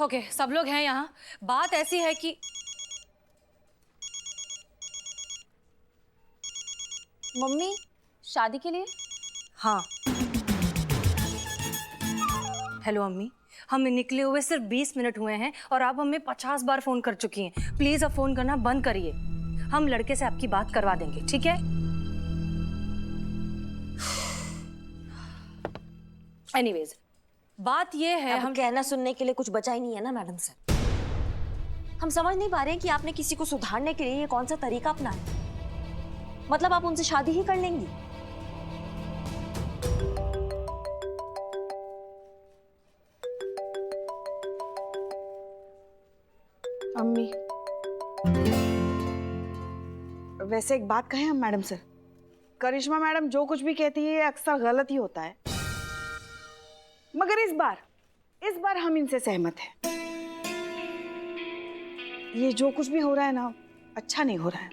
Okay, सब लोग हैं यहाँ। बात ऐसी है कि मम्मी शादी के लिए। हाँ, हेलो अम्मी, हमें निकले हुए सिर्फ 20 मिनट हुए हैं और आप हमें 50 बार फोन कर चुकी हैं। प्लीज अब फोन करना बंद करिए। हम लड़के से आपकी बात करवा देंगे, ठीक है? एनीवेज, बात ये है, हम कहना सुनने के लिए कुछ बचा ही नहीं है ना मैडम सर। हम समझ नहीं पा रहे हैं कि आपने किसी को सुधारने के लिए ये कौन सा तरीका अपनाया। मतलब आप उनसे शादी ही कर लेंगी? अम्मी, वैसे एक बात कहें हम मैडम सर, करिश्मा मैडम जो कुछ भी कहती है अक्सर गलत ही होता है, मगर इस बार हम इनसे सहमत हैं। ये जो कुछ भी हो रहा है ना, अच्छा नहीं हो रहा है।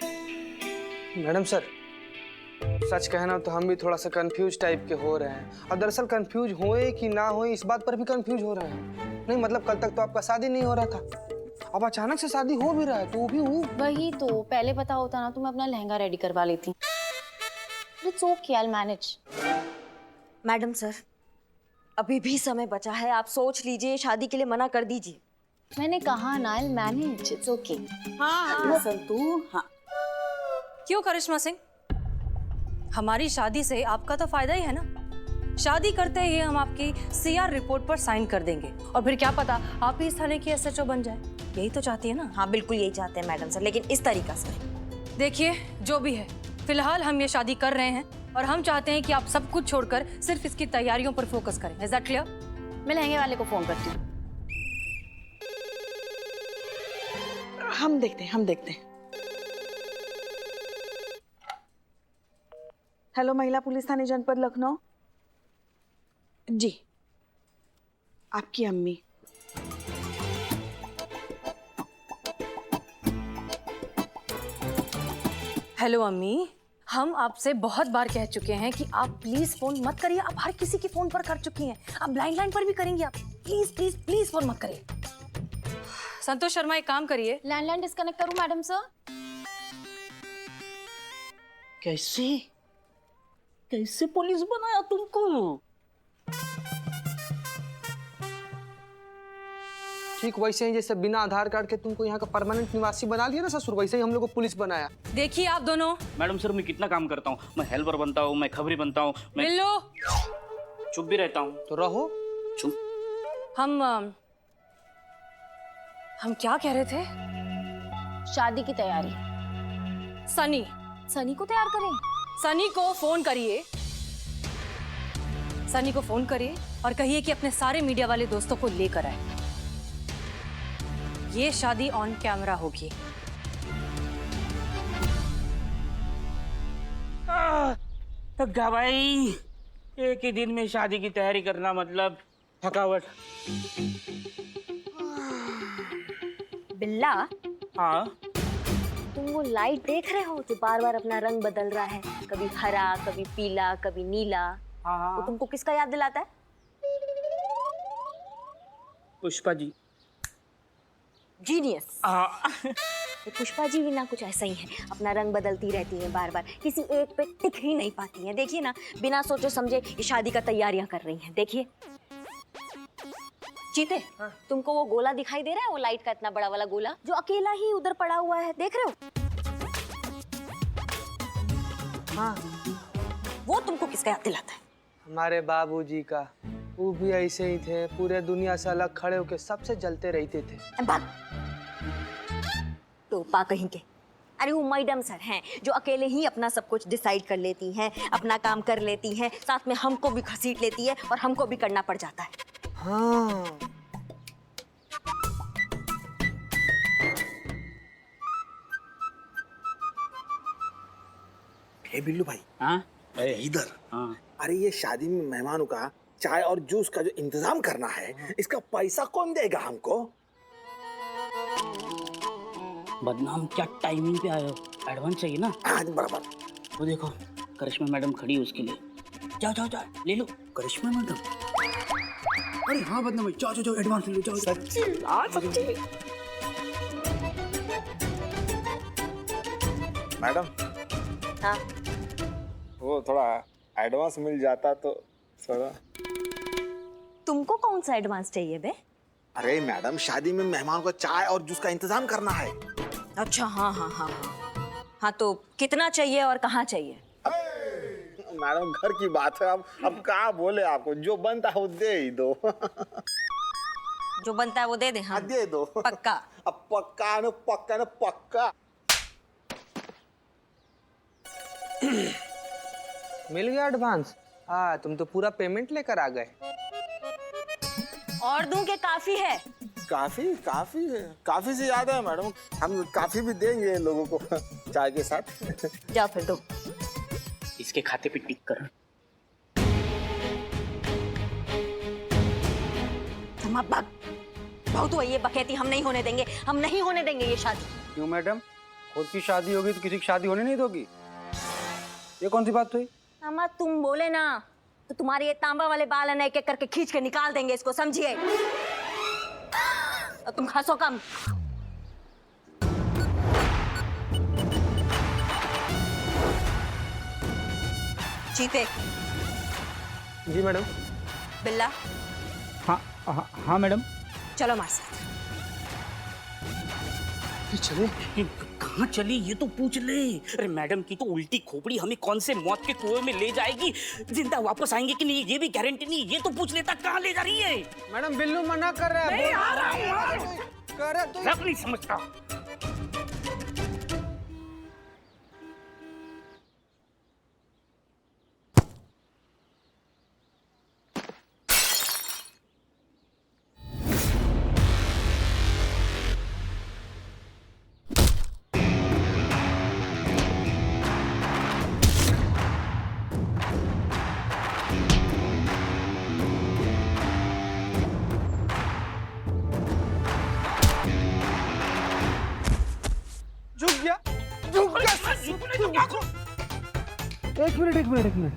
मैडम सर, सच कहना तो हम भी थोड़ा सा कंफ्यूज टाइप के हो रहे हैं। और दरअसल कंफ्यूज होए कि ना होए इस बात पर भी कंफ्यूज हो रहे हैं। नहीं मतलब कल तक तो आपका शादी नहीं हो रहा था, अब अचानक से शादी हो भी रहा है, तो भी वही तो, पहले पता होता ना तो मैं अपना लहंगा रेडी करवा लेती। It's okay, I will manage. Madam sir, अभी भी समय बचा है, आप सोच लीजिए, शादी के लिए मना कर दीजिए। मैंने कहा ना, I will manage, it's okay. हाँ सर, तू हाँ। क्यों करिश्मा सिंह, हमारी शादी से आपका तो फायदा ही है ना। शादी करते ही हम आपकी सीआर रिपोर्ट पर साइन कर देंगे और फिर क्या पता आप ही इस थाने की एसएचओ बन जाए। यही तो चाहती है ना? हाँ बिल्कुल यही चाहते हैं मैडम सर, लेकिन इस तरीका से। देखिए, जो भी है, फिलहाल हम ये शादी कर रहे हैं और हम चाहते हैं कि आप सब कुछ छोड़कर सिर्फ इसकी तैयारियों पर फोकस करें। Is that clear? मैं लहंगे वाले को फोन करती हूँ। हम देखते हैं। हेलो, महिला पुलिस थाने जनपद लखनऊ जी, आपकी अम्मी। हेलो अम्मी, हम आपसे बहुत बार कह चुके हैं कि आप प्लीज फोन मत करिए। आप हर किसी के फोन पर कर चुकी हैं, आप ब्लाइंड लाइन पर भी करेंगी। आप प्लीज प्लीज प्लीज फोन मत करिए। संतोष शर्मा, एक काम करिए, लैंडलाइन डिस्कनेक्ट करूँ मैडम सर? कैसे पुलिस बनाया तुमको? ठीक वैसे ही जैसे बिना आधार कार्ड के तुमको यहाँ का परमानेंट निवासी बना लिया ना ससुर, वैसे ही हम लोग को पुलिस बनाया। देखिए आप दोनों। मैडम सर, मैं कितना काम करता हूँ, मैं हेल्पर बनता हूँ, मैं खबरी बनता हूँ, मैं मिलो। चुप भी रहता हूँ। तो रहो चुप। हम क्या कह रहे थे? शादी की तैयारी। सनी को तैयार करें। सनी को फोन करिए, सनी को फोन करिए और कहिए कि अपने सारे मीडिया वाले दोस्तों को लेकर आए। ये शादी ऑन कैमरा होगी। थक भाई, एक ही दिन में शादी की तैयारी करना मतलब थकावट। बिल्ला, हाँ तुम वो लाइट देख रहे हो जो बार बार अपना रंग बदल रहा है, कभी हरा, कभी पीला, कभी नीला? हाँ, वो तुमको किसका याद दिलाता है? पुष्पा जी। जीनियस। हाँ। पुष्पा जी भी ना कुछ ऐसा ही है, अपना रंग बदलती रहती हैं बार बार, किसी एक पे टिक ही नहीं पाती हैं। देखिए ना, बिना सोचे समझे ये शादी का तैयारियां कर रही हैं। देखिए चीते, हाँ। तुमको वो गोला दिखाई दे रहा है, वो लाइट का इतना बड़ा वाला गोला जो अकेला ही उधर पड़ा हुआ है, देख रहे हो? हाँ, वो तुमको किसका याद दिलाता है? हमारे बाबूजी का। वो भी ऐसे ही थे, पूरे दुनिया से अलग खड़े होकर सबसे जलते रहते थे। तो पा कहीं के। अरे वो मैडम सर हैं जो अकेले ही अपना सब कुछ डिसाइड कर लेती हैं, अपना काम कर लेती हैं, साथ में हमको भी घसीट लेती है और हमको भी करना पड़ जाता है। हाँ। हे बिल्लू भाई, हाँ इधर। हाँ। अरे ये शादी में मेहमानों का चाय और जूस का जो इंतजाम करना है, इसका पैसा कौन देगा हमको? बदनाम क्या टाइमिंग पे आए हो, एडवांस चाहिए ना? आज बराबर। वो देखो करिश्मा मैडम खड़ी है उसके लिए। जाओ जाओ जाओ ले लो। करिश्मा मैडम अरे हाँ बदनाम, जाओ जाओ एडवांस ले जाओ। सच्ची? मैडम, हाँ वो थोड़ा एडवांस मिल जाता तो थोड़ा। तुमको कौन सा एडवांस चाहिए बे? अरे मैडम, शादी में मेहमान को चाय और जूस का इंतजाम करना है। अच्छा हाँ हाँ हाँ हाँ हाँ, तो कितना चाहिए और कहाँ चाहिए? मैडम घर की बात है, अब कहाँ बोले आपको, जो बनता है वो दे ही दो। जो बनता है वो दे दे। हाँ दे दो पक्का? अब पक्का न पक्का न पक्का। मिल गया एडवांस? हाँ, तुम तो पूरा पेमेंट लेकर आ गए। और दूं के काफी है? काफी काफी है, काफी से ज्यादा है मैडम, हम काफी भी देंगे लोगों को चाय के साथ। जाओ फिर दो। इसके खाते पे टिक कर। तुम अब बहुत हुआ ये बकैती, हम नहीं होने देंगे, हम नहीं होने देंगे ये शादी। क्यों मैडम, खुद की शादी होगी तो किसी की शादी होने नहीं दोगी? ये कौन सी बात हुई? अम्मा तुम बोले ना तो तुम्हारे ये तांबा वाले बाल है ना, एक एक करके खींच के निकाल देंगे इसको, समझिए? और तुम हंसो कम। चीते। जी मैडम। बिल्ला। हाँ हाँ हाँ मैडम। चलो हमारे साथ। चले? कहाँ चली ये तो पूछ ले। अरे मैडम की तो उल्टी खोपड़ी हमें कौन से मौत के कुएं में ले जाएगी, जिंदा वापस आएंगे कि नहीं ये भी गारंटी नहीं, ये तो पूछ लेता कहाँ ले जा रही है। मैडम बिल्लू मना कर रहा है। नहीं आ रहा है, कर रहा है तो। सब नहीं समझता। झुक गया, झुक गया। एक मिनट।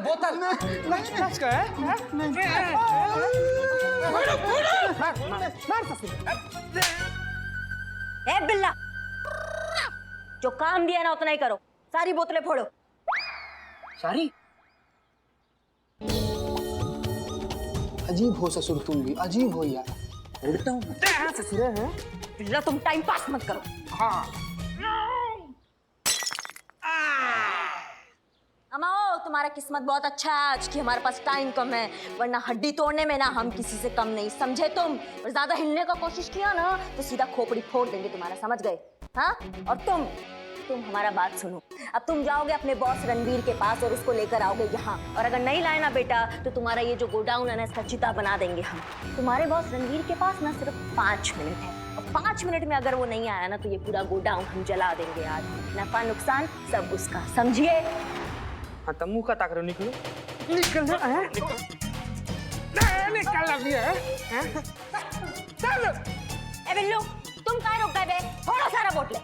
बोतल लच का है? ए बिल्ला, जो काम दिया ना उतना ही करो, सारी बोतलें फोड़ो। सारी? अजीब हो ससुर, तुम भी अजीब हो यार। उड़ता हूँ ससुरे हैं। बिल्ला तुम टाइम पास मत करो। हाँ। अमाओ तुम्हारा किस्मत बहुत अच्छा है आज कि हमारे पास टाइम कम है, वरना हड्डी तोड़ने में ना हम किसी से कम नहीं, समझे तुम? और ज्यादा हिलने का कोशिश किया ना तो सीधा खोपड़ी फोड़ देंगे तुम्हारा, समझ गए? हाँ? और तुम हमारा बात सुनो, अब तुम जाओगे अपने बॉस रणवीर के पास और उसको लेकर आओगे यहाँ, और अगर नहीं लाए ना बेटा तो तुम्हारा ये जो गोडाउन है ना इसका चिता बना देंगे हम। तुम्हारे बॉस रणवीर के पास ना सिर्फ 5 मिनट है, और 5 मिनट में अगर वो नहीं आया ना तो ये पूरा गोडाउन हम जला देंगे आज, नफा नुकसान सब उसका, समझिए? हाँ तो मुंह का ताक रहो, निकलो। निकल अभी है। चल। ए बिल्लू, तुम कहाँ रुक गए बे? थोड़ा सारा बोतले।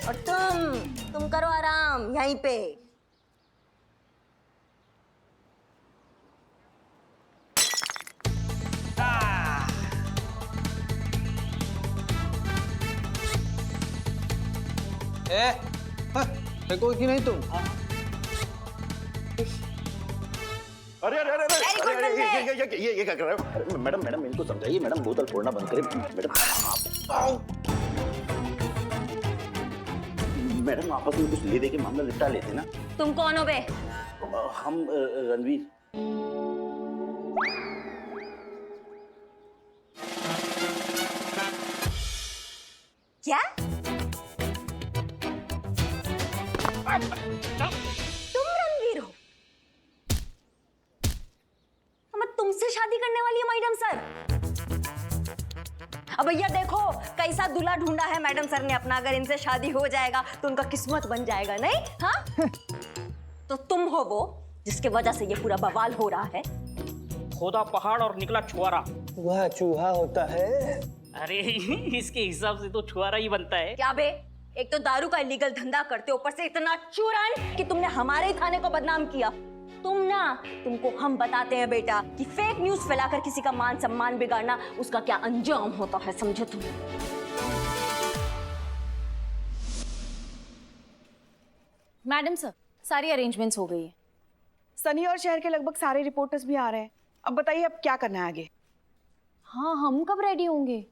और तुम करो आराम यहीं पे। देखो कि नहीं तुम? अरे अरे अरे अरे ये क्या कर रहे हो? मैडम इनको समझाइए, मैडम बोतल फोड़ना बंद करें मैडम। मैडम आपस में कुछ ले दे के मामला निपटा लेते ना। तुम कौन हो बे? हम रणवीर। क्या? तुम रणवीर हो? मैं तुमसे शादी करने वाली है मैडम सर। अब भैया देखो कैसा दूल्हा ढूंढा है मैडम सर ने अपना, अगर इनसे शादी हो जाएगा तो उनका किस्मत बन जाएगा, नहीं? हाँ? तो तुम हो वो जिसके वजह से ये पूरा बवाल हो रहा है। खोदा पहाड़ और निकला छुआरा। वह चूहा होता है। अरे इसके हिसाब से तो छुआरा ही बनता है। क्या बे, एक तो दारू का इलीगल धंधा करते, ऊपर से इतना चूरन कि तुमने हमारे ही थाने को बदनाम किया। तुमको हम बताते हैं बेटा कि फेक न्यूज फैलाकर किसी का मान सम्मान बिगाड़ना उसका क्या अंजाम होता है, समझे तुम? मैडम सर, सारी अरेंजमेंट्स हो गई है। सनी और शहर के लगभग सारे रिपोर्टर्स भी आ रहे हैं। अब बताइए अब क्या करना है आगे? हाँ, हम कब रेडी होंगे?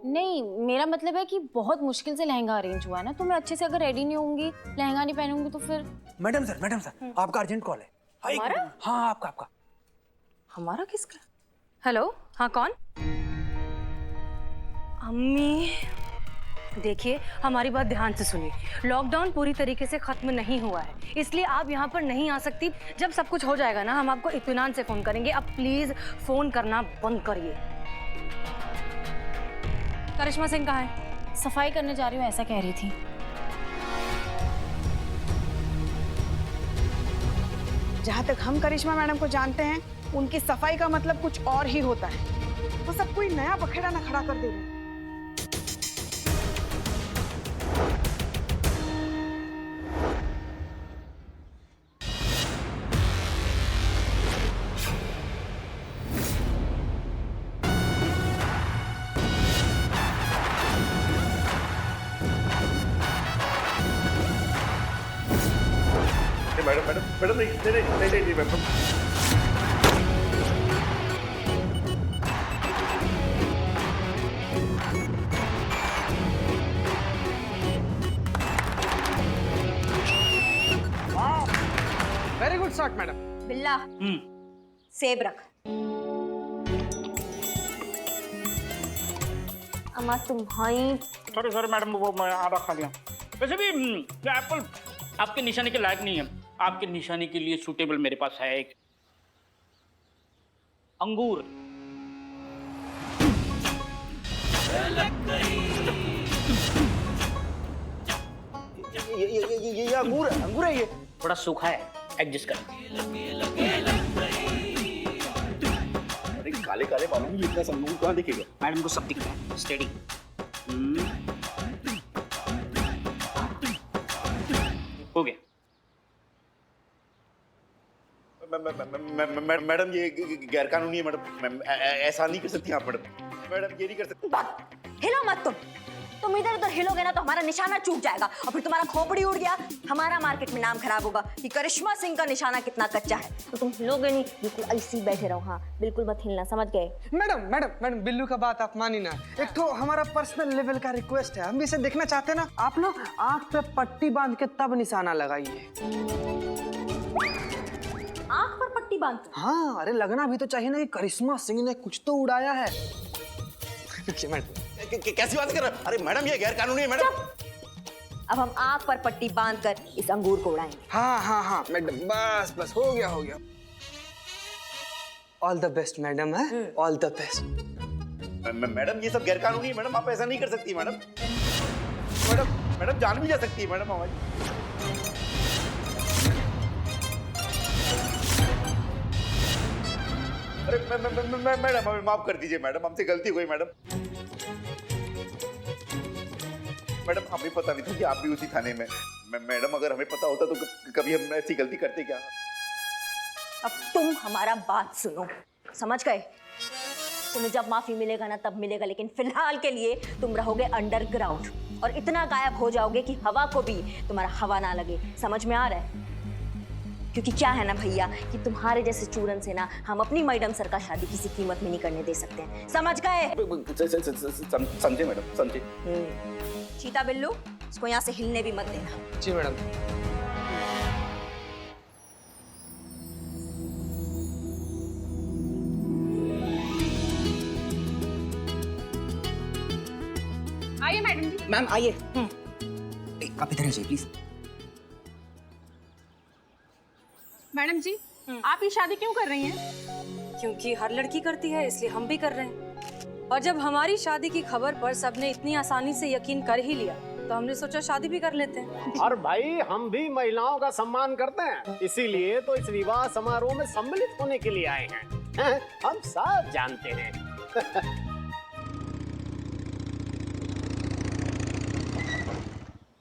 नहीं, मेरा मतलब है कि बहुत मुश्किल से लहंगा अरेंज हुआ है ना, तो मैं अच्छे से अगर रेडी नहीं होंगी, लहंगा नहीं पहनूंगी तो फिर। मैडम सर आपका अर्जेंट कॉल है। हमारा? हाँ आपका। हमारा किसका? हेलो, हाँ कौन? अम्मी, देखिए हमारी बात ध्यान से सुनिए। लॉकडाउन पूरी तरीके से खत्म नहीं हुआ है, इसलिए आप यहाँ पर नहीं आ सकती। जब सब कुछ हो जाएगा ना, हम आपको इत्मीनान से फोन करेंगे। अब प्लीज फोन करना बंद करिए। करिश्मा सिंह कहाँ है? सफाई करने जा रही हूँ ऐसा कह रही थी। जहाँ तक हम करिश्मा मैडम को जानते हैं, उनकी सफाई का मतलब कुछ और ही होता है। वो सब कोई नया बखेड़ा ना खड़ा कर दे रही। मैडम नहीं madam. Very good shot madam. बिल्ला, सेब रख। अम्मा तुम्हारी। सॉरी मैडम, वो मैं आधा खा लिया। वैसे भी ये एप्पल आपके निशाने के लायक नहीं है। आपके निशाने के लिए सूटेबल मेरे पास है एक अंगूर। ये अंगूर है ये। थोड़ा सूखा है, एडजस्ट कर। अरे काले काले बालों में इतना संगूर कहाँ दिखेगा? मैडम को सब दिखता है। स्टेडी। हो गया। मैडम ये गैर कानूनी है मैडम। ऐसा नहीं कर सकती आप मैडम ये नहीं कर सकती। हिलो मत तुम इधर उधर हिलोगे ना तो हमारा निशाना चूक जाएगा और फिर तुम्हारा खोपड़ी उड़ गया, हमारा मार्केट में नाम खराब होगा कि करिश्मा सिंह का निशाना कितना कच्चा है। तो तुम हिलोगे नहीं, बिल्कुल ऐसे ही बैठे रहो। हाँ, बिल्कुल मत हिलना, समझ गए? मैडम बिल्लू का बात आप मानी ना। एक तो हमारा पर्सनल लेवल का रिक्वेस्ट है, हम भी इसे देखना चाहते हैं ना। आप लोग आंख पे पट्टी बांध के तब निशाना लगाइए। आंख पर पट्टी बांध? हाँ, अरे लगना भी तो चाहिए ना कि करिश्मा सिंह ने कुछ तो उड़ाया है। मैडम कैसी बात कर रहे? अरे मैडम ये गैर कानूनी है मैडम। अब हम आंख पर पट्टी बांधकर इस अंगूर को उड़ाएंगे। हाँ मैडम, बस हो गया। All the best madam. है ऑल द बेस्ट। मैडम ये सब गैर कानूनी है मैडम, आप ऐसा नहीं कर सकती मैडम। मैडम जान भी जा सकती है मैडम हमारी। अरे मैडम हमें माफ कर दीजिए मैडम, हमसे गलती हुई मैडम। मैडम हमें पता नहीं था कि आप भी उसी थाने में। मैडम अगर हमें पता होता तो कभी हम ऐसी गलती करते क्या? अब तुम हमारा बात सुनो, समझ गए? तुम्हें जब माफी मिलेगा ना तब मिलेगा, लेकिन फिलहाल के लिए तुम रहोगे अंडरग्राउंड और इतना गायब हो जाओगे कि हवा को भी तुम्हारा हवा ना लगे। समझ में आ रहा है? क्योंकि क्या है ना भैया कि तुम्हारे जैसे चूरन से ना हम अपनी मैडम सर का शादी किसी कीमत में नहीं करने दे सकते हैं। समझ गए? समझे मैडम, समझे। चीता बिल्लू, इसको यहाँ से हिलने भी मत देना। जी मैडम। आइए मैडम जी। मैम आइए। आप इधर आ जाइए प्लीज। मैडम जी, आप ये शादी क्यों कर रही हैं? क्योंकि हर लड़की करती है, इसलिए हम भी कर रहे हैं। और जब हमारी शादी की खबर पर सबने इतनी आसानी से यकीन कर ही लिया, तो हमने सोचा शादी भी कर लेते हैं। और भाई हम भी महिलाओं का सम्मान करते हैं, इसीलिए तो इस विवाह समारोह में सम्मिलित होने के लिए आए हैं। हम सब जानते हैं।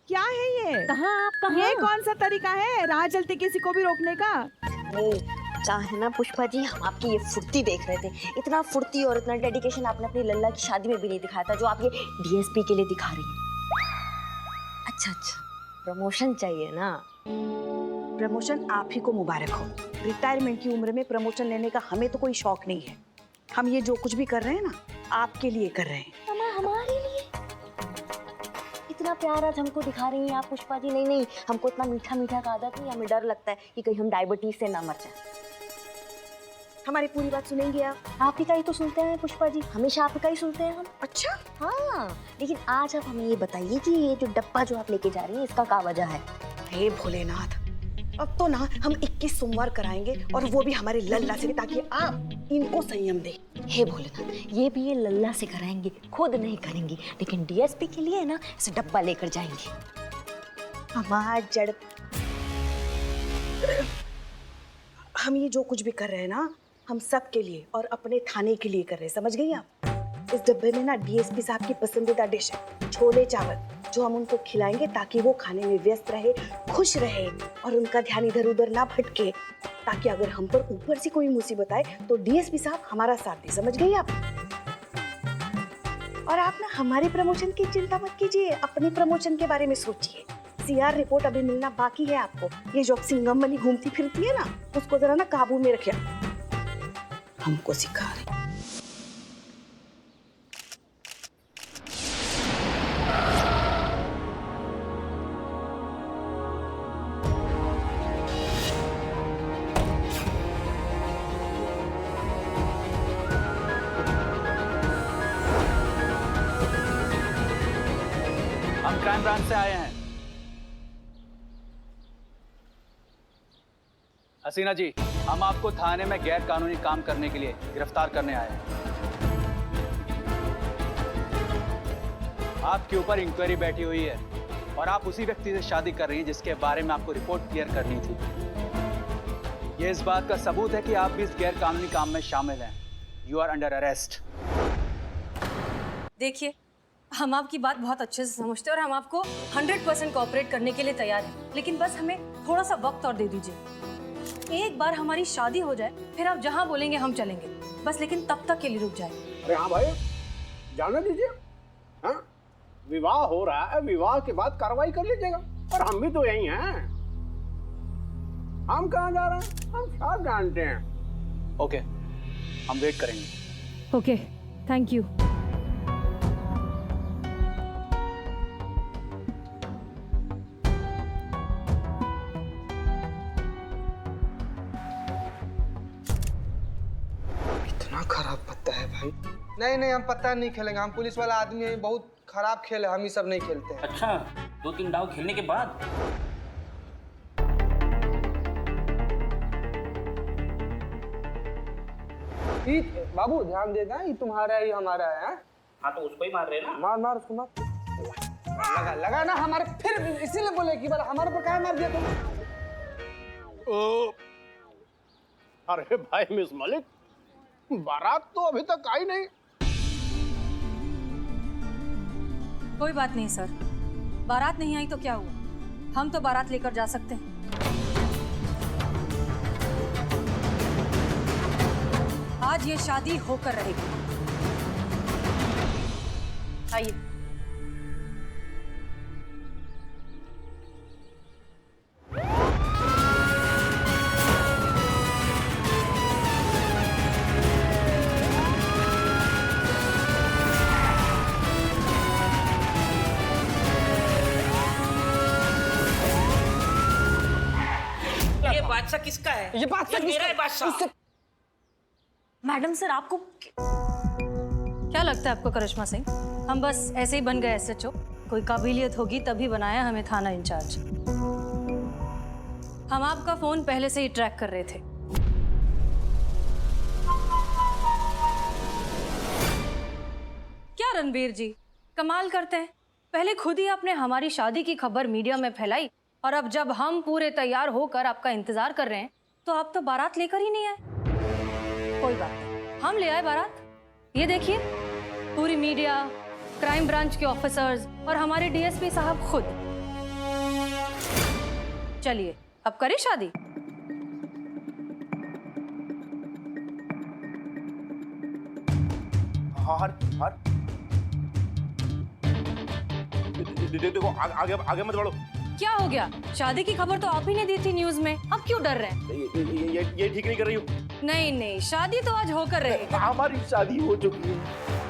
क्या है ये? कहाँ आप कहाँ? ये कौन सा तरीका है राह चलते किसी को भी रोकने का? चाहे ना पुष्पा जी, हम आपकी ये फुर्ती देख रहे थे। इतना फुर्ती और इतना डेडिकेशन आपने अपनी लल्ला की शादी में भी नहीं दिखाया था, जो आप ये डीएसपी के लिए दिखा रही हैं। अच्छा, प्रमोशन चाहिए ना? प्रमोशन आप ही को मुबारक हो। रिटायरमेंट की उम्र में प्रमोशन लेने का हमें तो कोई शौक नहीं है। हम ये जो कुछ भी कर रहे हैं ना, आपके लिए कर रहे हैं। हमारे लिए इतना प्यार आज हमको दिखा रही हैं आप पुष्पा जी। नहीं, हमको इतना मीठा मीठा का आदत नहीं, हमें डर लगता है कि कहीं हम डायबिटीज से ना मर जाए। हमारी पूरी बात सुनेंगे आप ही का ही तो सुनते हैं पुष्पा जी, हमेशा आप ही का ही सुनते हैं हम। अच्छा हाँ, लेकिन आज आप हमें ये बताइए कि ये जो डब्बा जो आप लेके जा रही हैं, इसका क्या वजह है? हे भोलेनाथ, अब तो ना हम 21 सोमवार कराएंगे, और वो भी हमारे लल्ला से, ताकि आप इनको संयम दे। हे भोलेनाथ, ये भी ये लल्ला से कराएंगे, खुद नहीं करेंगी, लेकिन डीएसपी के लिए ना इसे डब्बा लेकर जाएंगे। हमारा जड़, हम ये जो कुछ भी कर रहे हैं ना, हम सब के लिए और अपने थाने के लिए कर रहे हैं, समझ गई आप? इस डब्बे में ना डीएसपी साहब की पसंदीदा डिश है छोले चावल, जो हम उनको खिलाएंगे ताकि वो खाने में व्यस्त रहे, खुश रहे, और उनका ध्यान इधर उधर ना भटके, ताकि अगर हम पर ऊपर से कोई मुसीबत आए तो डीएसपी साहब हमारा साथ दे। समझ गई आप? और आप ना हमारी प्रमोशन की चिंता मत कीजिए, अपनी प्रमोशन के बारे में सोचिए। सीआर रिपोर्ट अभी मिलना बाकी है आपको। ये जो सिंघम बनी घूमती फिरती है ना, उसको जरा ना काबू में रखिए। हमको सिखा रही। हम क्राइम ब्रांच से आए हैं। हसीना जी, हम आपको थाने में गैर कानूनी काम करने के लिए गिरफ्तार करने आए हैं। आपके ऊपर इंक्वायरी बैठी हुई है और आप उसी व्यक्ति से शादी कर रही हैं जिसके बारे में आपको रिपोर्ट क्लियर करनी थी। ये इस बात का सबूत है कि आप भी इस गैर कानूनी काम में शामिल हैं। You are under arrest. देखिए, हम आपकी बात बहुत अच्छे से समझते हैं और हम आपको 100% कोऑपरेट करने के लिए तैयार हैं, लेकिन बस हमें थोड़ा सा वक्त और दे दीजिए। एक बार हमारी शादी हो जाए, फिर आप जहां बोलेंगे हम चलेंगे, बस लेकिन तब तक के लिए रुक जाए। अरे हाँ भाई, जाने दीजिए। हाँ, विवाह हो रहा है, विवाह के बाद कार्रवाई कर लीजिएगा। और हम भी तो यही हैं। हम कहाँ जा रहे हैं, हम सब जानते हैं। ओके, हम वेट करेंगे। Okay, thank you. खराब पत्ता है भाई। नहीं, हम पत्ता नहीं खेलेंगे। हम पुलिस वाला आदमी है, बहुत खराब खेल है, हम ये सब नहीं खेलते हैं। अच्छा, 2-3 दाव खेलने के बाद बाबू ध्यान देगा, ये तुम्हारा है, ये हमारा है। हाँ तो उसको ही मार रहे ना। मार उसको मार। लगा ना हमारे, फिर इसीलिए बोले कि बार हमारे पर काहे मार दिया तुम? अरे भाई मिस मलिक, बारात तो अभी तक आई नहीं। कोई बात नहीं सर, बारात नहीं आई तो क्या हुआ, हम तो बारात लेकर जा सकते हैं। आज ये शादी होकर रहेगी। आइए। बादशाह किसका है? ये बादशाह मेरा है बादशाह। मैडम सर आपको क्या लगता है आपको करिश्मा सिंह, हम बस ऐसे ही बन गए एसएचओ? कोई काबिलियत होगी तभी बनाया हमें थाना इंचार्ज। हम आपका फोन पहले से ही ट्रैक कर रहे थे। क्या रणबीर जी कमाल करते हैं, पहले खुद ही आपने हमारी शादी की खबर मीडिया में फैलाई और अब जब हम पूरे तैयार होकर आपका इंतजार कर रहे हैं तो आप तो बारात लेकर ही नहीं आए। कोई बात नहीं, हम ले आए बारात। ये देखिए, पूरी मीडिया, क्राइम ब्रांच के ऑफिसर्स और हमारे डीएसपी साहब खुद। चलिए अब करें शादी। हार देखो आगे आगे मत बढ़ो। क्या हो गया? शादी की खबर तो आप ही ने दी थी न्यूज में, अब क्यों डर रहे हैं? ये ठीक नहीं कर रही हूँ। नहीं नहीं, शादी तो आज होकर रहेगी। हमारी शादी हो चुकी है।